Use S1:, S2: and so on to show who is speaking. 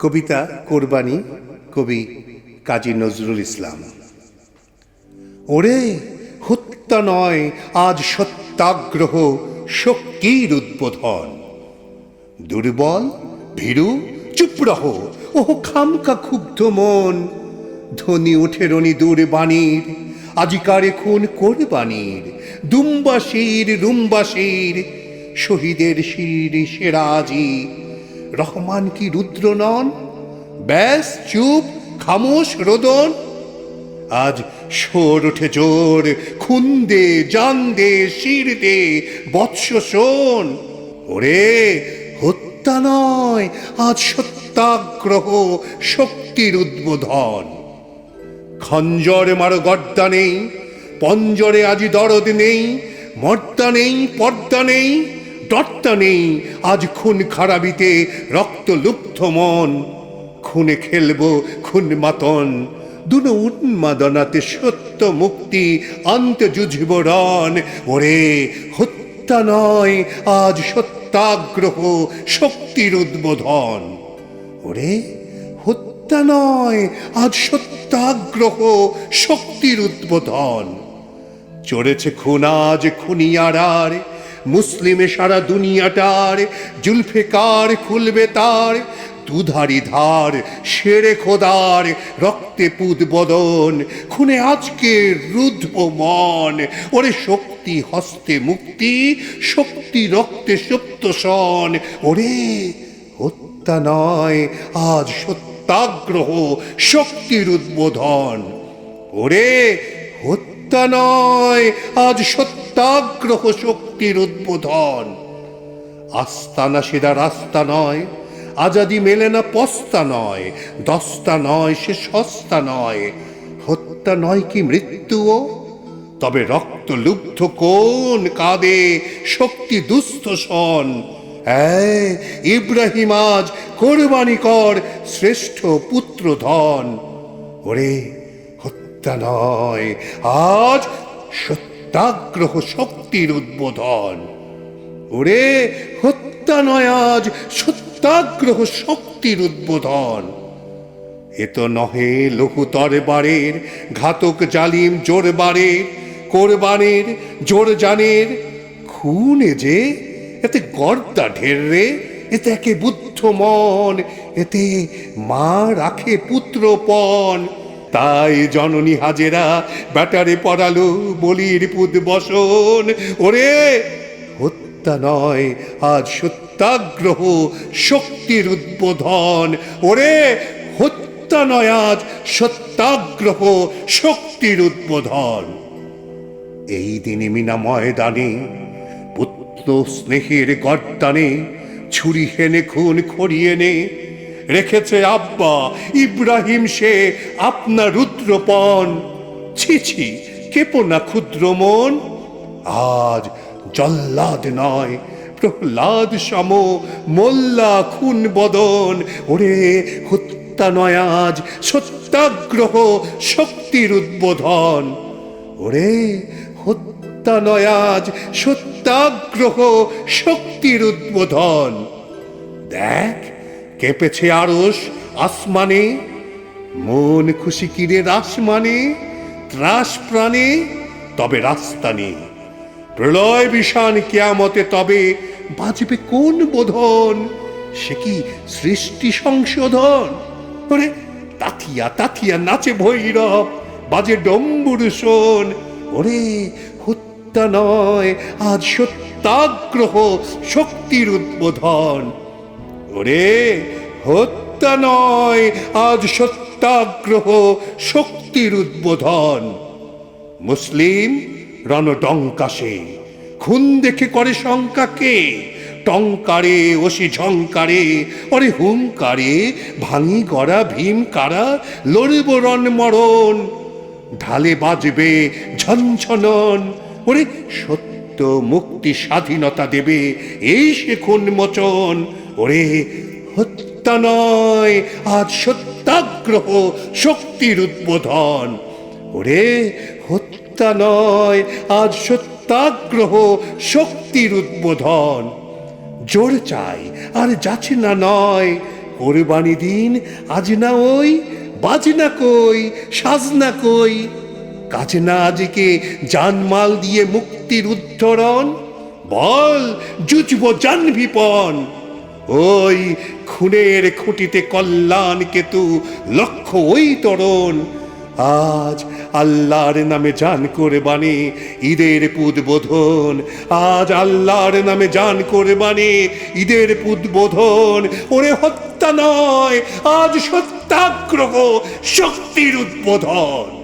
S1: কবিতা কোরবানি, কবি কাজী নজরুল ইসলাম। ওরে হত্যা নয় আজ সত্যাগ্রহ, শক্তির উদ্বোধন। দুর্বল ভীরু চুপ রহ, ওহ খামকা ক্ষুব্ধ মন। ধ্বনি ওঠে রনি দুর্বাণীর, আজিকারে খুন কোরবানির। দুম্বাসীর রুম্বাসীর, শহীদের শির সেরা আজি। রহমান কি রুদ্র নন? ব্যাস চুপ খামোশ রোদন। আজ সোর ওঠে জোর, খুন দে জান দে শির দে বৎস শোন। ওরে হত্যা নয় আজ সত্যাগ্রহ, শক্তির উদ্বোধন। খঞ্জর মারো গর্দা নেই, পঞ্জরে আজি দরদ নেই। মর্দা নেই পর্দা নেই, ডরতা নেই আজ খুন খারাপিতে রক্ত লুব্ধ মন। খুনে খেলবো খুন মাতন, দুনো উন্মাদনাতে সত্য মুক্তি আনতে যুঝব রণ। ওরে হত্যা নয় আজ সত্যাগ্রহ, শক্তির উদ্বোধন। ওরে হত্যা নয় আজ সত্যাগ্রহ, শক্তির উদ্বোধন। চড়েছে খুন আজ খুনিয়ারার, মুসলিমে সারা দুনিয়াটার। জুলফিকার খুলবে তার দুধারি ধার, শেরে খোদার রক্তে পুত বদন। খুনে আজকে রুদ্ধ মন। ওরে শক্তি হস্তে মুক্তি, শক্তি রক্তে সুপ্ত শন। ওরে হত্যা নয় আজ সত্যাগ্রহ, শক্তির উদ্বোধন। ওরে হত্যা নয় আজ সত্যাগ্রহ, শক্তির উদ্বোধন। আস্তানা সেদা রাস্তা নয়, আজাদি মেলে না পস্তা নয়। দস্তা নয় সে সস্তা নয়, হত্যা নয় কি মৃত্যুও? তবে রক্ত লুব্ধ কোন কাঁদে শক্তি দুস্থ শন। ইব্রাহিম আজ কোরবানি কর শ্রেষ্ঠ পুত্র ধন। ওরে হত্যা নয় আজ সত্যাগ্রহ, শক্তির উদ্বোধন। ওরে হত্যা নয় আজ সত্যাগ্রহ, শক্তির উদ্বোধন। এ তো নহে লঘুতর বারের, ঘাতক জালিম জোর বারের। কোরবানের জোর জানের খুনে যে এতে গর্দা ঢের রে। এতে একে বুদ্ধ মন, এতে মা রাখে পুত্রপণ। তাই জননী হাজেরা ব্যাটারে পড়ালো বলির পুত বসন। ওরে হত্যা নয় আজ সত্যাগ্রহ, শক্তির উদ্বোধন। ওরে হত্যা নয় আজ সত্যাগ্রহ, শক্তির উদ্বোধন। এই দিনে মিনা ময়দানে পুত্র স্নেহের গর্দানে ছুরি হেনে খুন খড়িয়ে নে। রেখেছে আব্বা ইব্রাহিম সে আপনার রুদ্রপণ। ছি ছি কেপো না ক্ষুদ্র মন, আজ জল্লাদ নয় প্রহ্লাদ সম মোল্লা খুন বদন। ওরে হত্যা নয় আজ সত্যাগ্রহ, শক্তির উদ্বোধন। ওরে হত্যা নয় আজ সত্যাগ্রহ, শক্তির উদ্বোধন। দেখ কেঁপেছে আরশ আসমানে, মন খুশি কিরে রাস মানে। ত্রাস প্রাণে তবে রাস্তা নেই, প্রলয় বিষাণ কিয়ামতে তবে বাজবে কোন বোধন। সে কি সৃষ্টি সংশোধন? ওরে তাথিয়া তাথিয়া নাচে ভৈরব, বাজে ডম্বুর শোন। ওরে হত্যা নয় আজ সত্যাগ্রহ, শক্তির উদ্বোধন। ওরে হত্যা নয় আজ সত্যাগ্রহ, শক্তির উদ্বোধন। মুসলিম রণডঙ্কাসে খুন দেখে করে শঙ্কাকে। টঙ্কারে ওসি ঝঙ্কারে, ওরে হুঙ্কারে ভাঙি গড়া ভীম কারা। লড়ব রণ মরণ, ঢালে বাজবে ঝনঝনন। ওরে সত্য মুক্তি স্বাধীনতা দেবে এই সে খুন মোচন। ওরে হত্যা নয় আজ সত্যাগ্রহ, শক্তির উদ্বোধন। ওরে হত্যা নয় আজ সত্যাগ্রহ, শক্তির উদ্বোধন। জোর চাই আর যাচ্ছে না নয়, কোরবানি দিন আজ না ওই, বাজনা কই, সাজনা কই, কাজ না আজকে জানমাল দিয়ে মুক্তির উদ্ধরণ, বল জুজব জানভিপন। ওই খুনের খুঁটিতে কল্যাণ কেতু, লক্ষ্য ওই তরণ। আজ আল্লাহর নামে জান কোরবানি, ঈদের উদ্বোধন। আজ আল্লাহর নামে জান কোরবানি, ঈদের উদ্বোধন। ওরে হত্যা নয়, আজ সত্যাগ্রহ, শক্তির উদ্বোধন।